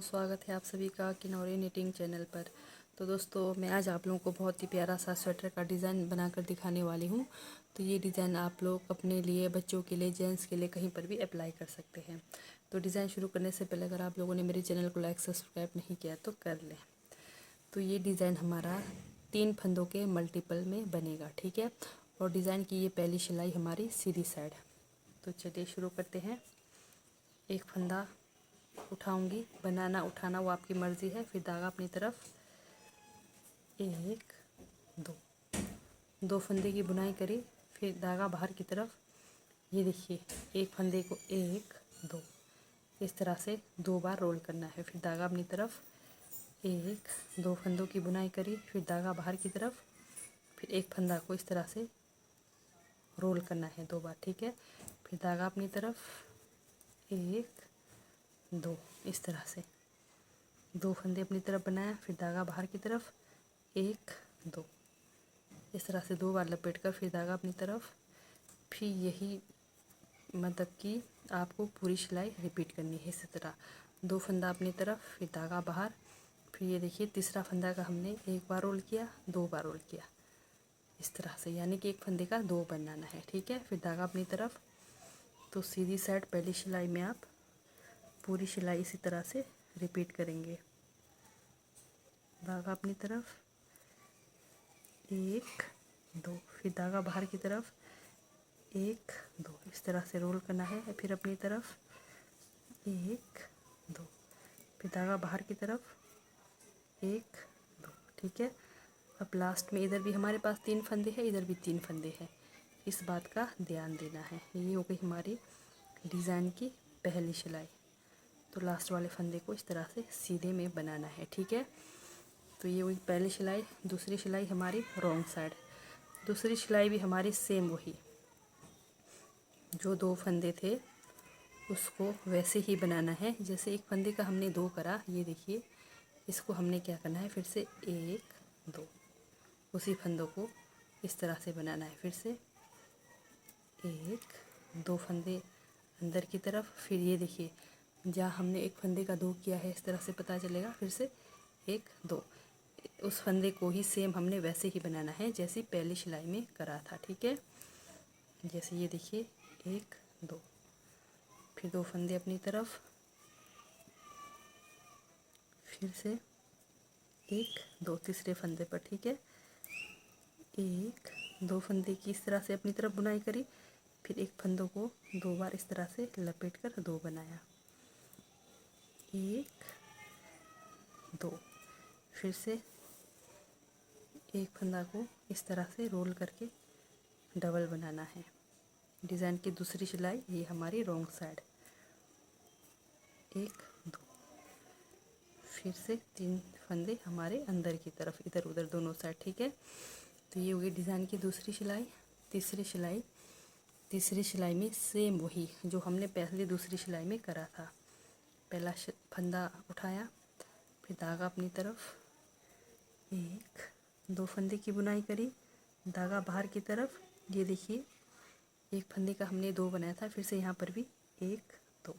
स्वागत है आप सभी का किन्नौरी निटिंग चैनल पर। तो दोस्तों मैं आज आप लोगों को बहुत ही प्यारा सा स्वेटर का डिज़ाइन बनाकर दिखाने वाली हूँ। तो ये डिज़ाइन आप लोग अपने लिए, बच्चों के लिए, जेंट्स के लिए कहीं पर भी अप्लाई कर सकते हैं। तो डिज़ाइन शुरू करने से पहले अगर आप लोगों ने मेरे चैनल को लाइक सब्सक्राइब नहीं किया तो कर लें। तो ये डिज़ाइन हमारा 3 फंदों के मल्टीपल में बनेगा, ठीक है। और डिज़ाइन की ये पहली सिलाई हमारी सीधी साइड। तो चलिए शुरू करते हैं। एक फंदा उठाऊंगी, बनाना उठाना वो आपकी मर्ज़ी है। फिर धागा अपनी तरफ, 1 2 फंदे की बुनाई करी, फिर धागा बाहर की तरफ। ये देखिए, एक फंदे को 1 2 इस तरह से 2 बार रोल करना है। फिर धागा अपनी तरफ, 1 2 फंदों की बुनाई करी, फिर धागा बाहर की तरफ, फिर एक फंदा को इस तरह से रोल करना है 2 बार, ठीक है। फिर धागा अपनी तरफ, 1 2 इस तरह से 2 फंदे अपनी तरफ बनाया, फिर धागा बाहर की तरफ, 1 2 इस तरह से 2 बार लपेट कर फिर धागा अपनी तरफ। फिर यही मतलब कि आपको पूरी सिलाई रिपीट करनी है इसी तरह। 2 फंदा अपनी तरफ, फिर धागा बाहर। फिर ये देखिए, तीसरा फंदा का हमने 1 बार रोल किया, 2 बार रोल किया इस तरह से, यानी कि एक फंदे का 2 बनाना है, ठीक है। फिर धागा अपनी तरफ। तो सीधी साइड पहली सिलाई में आप पूरी सिलाई इसी तरह से रिपीट करेंगे। धागा अपनी तरफ, 1 2 फिर धागा बाहर की तरफ, 1 2 इस तरह से रोल करना है। फिर अपनी तरफ, 1 2 फिर धागा बाहर की तरफ, 1 2, ठीक है। अब लास्ट में इधर भी हमारे पास 3 फंदे हैं, इधर भी 3 फंदे हैं, इस बात का ध्यान देना है। ये हो गई हमारी डिज़ाइन की पहली सिलाई। तो लास्ट वाले फंदे को इस तरह से सीधे में बनाना है, ठीक है। तो ये हुई पहली सिलाई। दूसरी सिलाई हमारी रॉन्ग साइड। दूसरी सिलाई भी हमारी सेम वही, जो 2 फंदे थे उसको वैसे ही बनाना है। जैसे एक फंदे का हमने 2 करा, ये देखिए, इसको हमने क्या करना है, फिर से 1 2 उसी फंदों को इस तरह से बनाना है। फिर से 1 2 फंदे अंदर की तरफ। फिर ये देखिए, जहाँ हमने एक फंदे का 2 किया है इस तरह से पता चलेगा। फिर से 1 2 उस फंदे को ही सेम हमने वैसे ही बनाना है जैसे पहली सिलाई में करा था, ठीक है। जैसे ये देखिए, 1 2 फिर 2 फंदे अपनी तरफ, फिर से 1 2 तीसरे फंदे पर, ठीक है। 1 2 फंदे की इस तरह से अपनी तरफ बुनाई करी, फिर एक फंदों को 2 बार इस तरह से लपेट कर 2 बनाया, 1 2 फिर से एक फंदा को इस तरह से रोल करके डबल बनाना है। डिज़ाइन की दूसरी सिलाई ये हमारी रॉन्ग साइड, 1 2 फिर से 3 फंदे हमारे अंदर की तरफ, इधर उधर दोनों साइड, ठीक है। तो ये होगी डिज़ाइन की दूसरी सिलाई। तीसरी सिलाई में सेम वही जो हमने पहले दूसरी सिलाई में करा था। पहला फंदा उठाया, फिर धागा अपनी तरफ, 1 2 फंदे की बुनाई करी, धागा बाहर की तरफ। ये देखिए, एक फंदे का हमने 2 बनाया था, फिर से यहाँ पर भी 1 2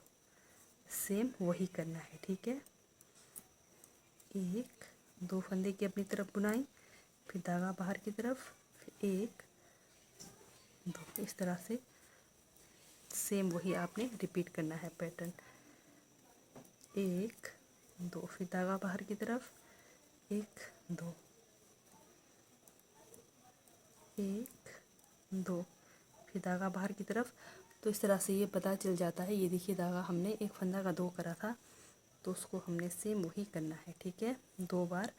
सेम वही करना है, ठीक है। 1 2 फंदे की अपनी तरफ बुनाई, फिर धागा बाहर की तरफ, फिर 1 2 इस तरह से सेम वही आपने रिपीट करना है पैटर्न। 1 2 फिर धागा बाहर की तरफ, 1 2 1 2 फिर धागा बाहर की तरफ। तो इस तरह से ये पता चल जाता है। ये देखिए, धागा हमने एक फंदा का 2 करा था, तो उसको हमने सेम वही करना है, ठीक है। 2 बार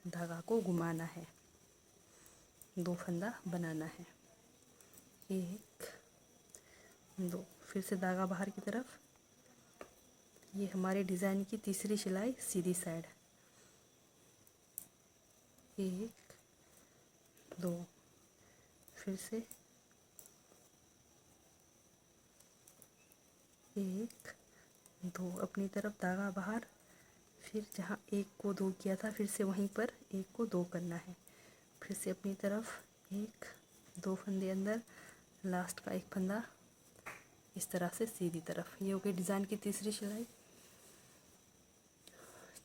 धागा को घुमाना है, 2 फंदा बनाना है, 1 2 फिर से धागा बाहर की तरफ। ये हमारे डिज़ाइन की तीसरी सिलाई सीधी साइड, 1 2 फिर से 1 2 अपनी तरफ धागा बाहर, फिर जहाँ 1 को 2 किया था फिर से वहीं पर 1 को 2 करना है। फिर से अपनी तरफ 1 2 फंदे अंदर, लास्ट का एक फंदा इस तरह से सीधी तरफ। ये हो गई डिज़ाइन की तीसरी सिलाई।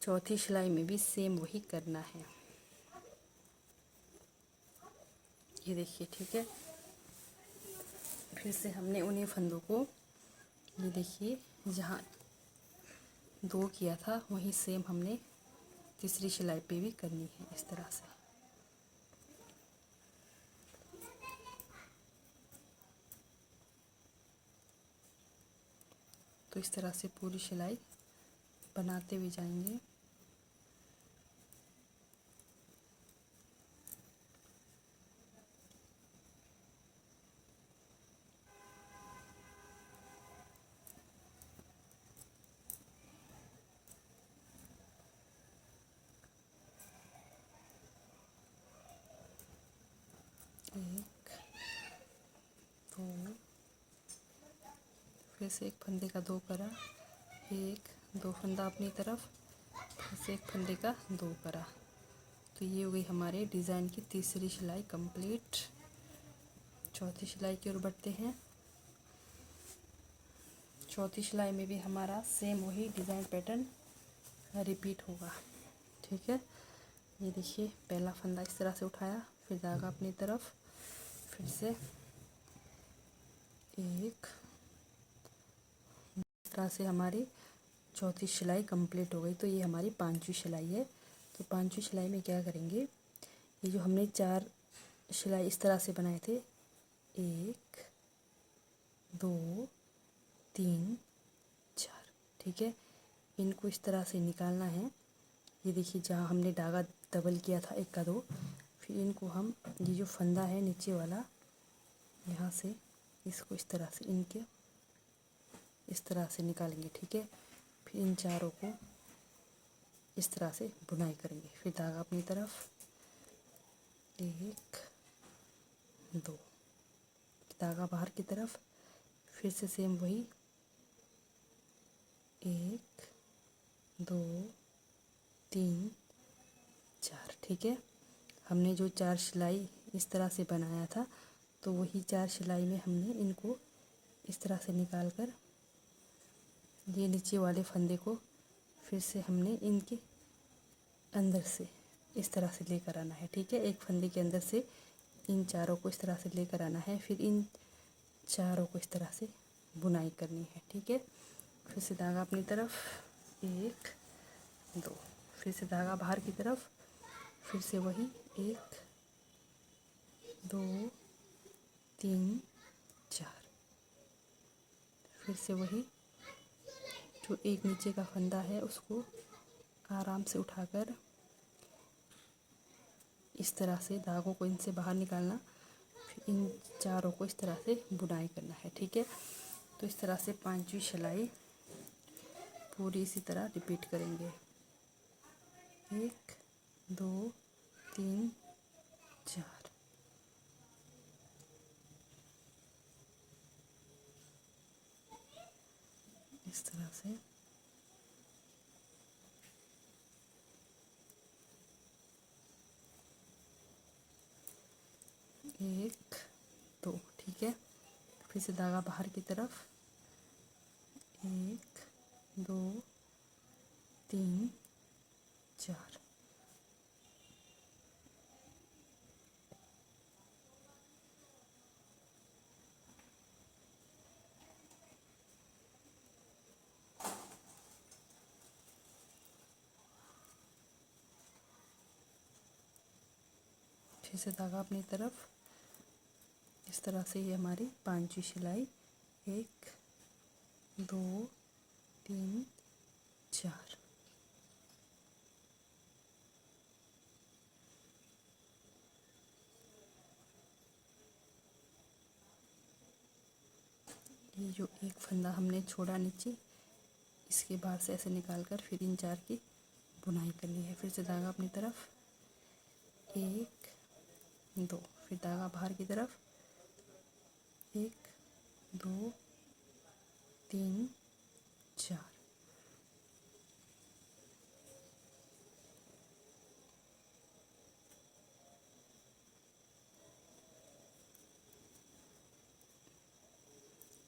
चौथी सिलाई में भी सेम वही करना है। ये देखिए, ठीक है। फिर से हमने उन्हीं फंदों को, ये देखिए, जहाँ 2 किया था वहीं सेम हमने तीसरी सिलाई पे भी करनी है, इस तरह से। तो इस तरह से पूरी सिलाई बनाते हुए जाएंगे। एक, दो, फिर से एक फंदे का 2 करा, एक, 2 फंदा अपनी तरफ, फिर से एक फंदे का 2 करा। तो ये हो गई हमारे डिज़ाइन की तीसरी सिलाई कंप्लीट। चौथी सिलाई की ओर बढ़ते हैं। चौथी सिलाई में भी हमारा सेम वही डिज़ाइन पैटर्न रिपीट होगा, ठीक है। ये देखिए, पहला फंदा इस तरह से उठाया, फिर धागा अपनी तरफ, फिर से एक, इस तरह से हमारी चौथी सिलाई कंप्लीट हो गई। तो ये हमारी 5वीं सिलाई है। तो 5वीं सिलाई में क्या करेंगे, ये जो हमने 4 सिलाई इस तरह से बनाए थे, 1, 2, 3, 4, ठीक है। इनको इस तरह से निकालना है। ये देखिए, जहाँ हमने धागा डबल किया था 1 का 2, फिर इनको हम, ये जो फंदा है नीचे वाला, यहाँ से इसको इस तरह से, इनके इस तरह से निकालेंगे, ठीक है। फिर इन चारों को इस तरह से बुनाई करेंगे। फिर धागा अपनी तरफ, 1, 2, धागा बाहर की तरफ, फिर से सेम वही, 1, 2, 3, 4, ठीक है। हमने जो 4 सिलाई इस तरह से बनाया था, तो वही 4 सिलाई में हमने इनको इस तरह से निकाल कर, ये नीचे वाले फंदे को फिर से हमने इनके अंदर से इस तरह से लेकर आना है, ठीक है। एक फंदे के अंदर से इन चारों को इस तरह से लेकर आना है, फिर इन चारों को इस तरह से बुनाई करनी है, ठीक है। फिर से धागा अपनी तरफ, 1, 2, फिर से धागा बाहर की तरफ, फिर से वही 1, 2, 3, 4, फिर से वही, जो एक नीचे का फंदा है उसको आराम से उठाकर इस तरह से धागों को इनसे बाहर निकालना, फिर इन चारों को इस तरह से बुनाई करना है, ठीक है। तो इस तरह से 5वीं सिलाई पूरी इसी तरह रिपीट करेंगे। 1, 2, 3, 4, इस तरह से। 1, 2, ठीक है। फिर से धागा बाहर की तरफ, 1, 2, 3, 4, फिर से धागा अपनी तरफ, इस तरह से ये हमारी 5वीं सिलाई, 1, 2, 3, 4, ये जो एक फंदा हमने छोड़ा नीचे, इसके बाहर से ऐसे निकाल कर फिर इन 4 की बुनाई करनी है। फिर से धागा अपनी तरफ, 1, 2, फिर धागा बाहर की तरफ, 1, 2, 3, 4,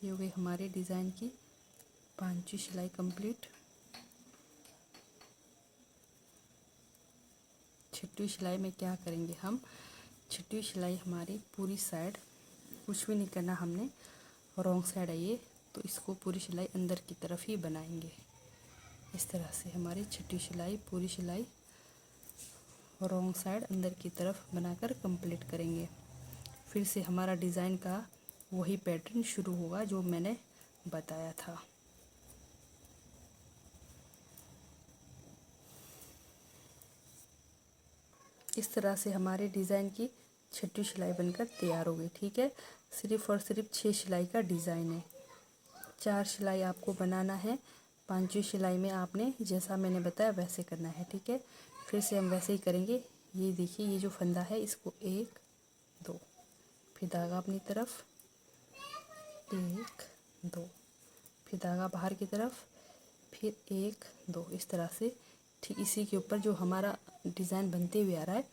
ये हो गई हमारे डिज़ाइन की 5वीं सिलाई कंप्लीट। छठवीं सिलाई में क्या करेंगे हम, छठवीं सिलाई हमारी पूरी साइड कुछ भी नहीं करना हमने, रॉन्ग साइड है ये, तो इसको पूरी सिलाई अंदर की तरफ ही बनाएंगे। इस तरह से हमारी छठवीं सिलाई पूरी सिलाई रॉन्ग साइड अंदर की तरफ बनाकर कंप्लीट करेंगे। फिर से हमारा डिज़ाइन का वही पैटर्न शुरू होगा जो मैंने बताया था। इस तरह से हमारे डिज़ाइन की छठवीं सिलाई बनकर तैयार हो गई। ठीक है, सिर्फ और सिर्फ 6 सिलाई का डिज़ाइन है। 4 सिलाई आपको बनाना है, 5वीं सिलाई में आपने जैसा मैंने बताया वैसे करना है। ठीक है, फिर से हम वैसे ही करेंगे। ये देखिए, ये जो फंदा है इसको 1 2, फिर धागा अपनी तरफ 1 2, फिर धागा बाहर की तरफ, फिर 1 2, इस तरह से। ठीक इसी के ऊपर जो हमारा डिज़ाइन बनते हुए आ रहा है,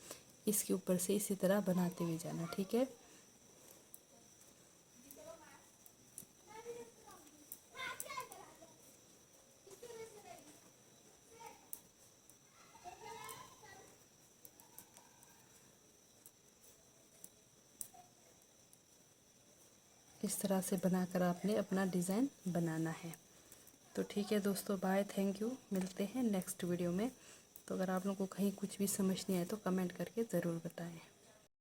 इसके ऊपर से इसी तरह बनाते हुए जाना। ठीक है, इस तरह से बनाकर आपने अपना डिज़ाइन बनाना है। तो ठीक है दोस्तों, बाय, थैंक यू, मिलते हैं नेक्स्ट वीडियो में। तो अगर आप लोगों को कहीं कुछ भी समझ नहीं आए तो कमेंट करके ज़रूर बताएं।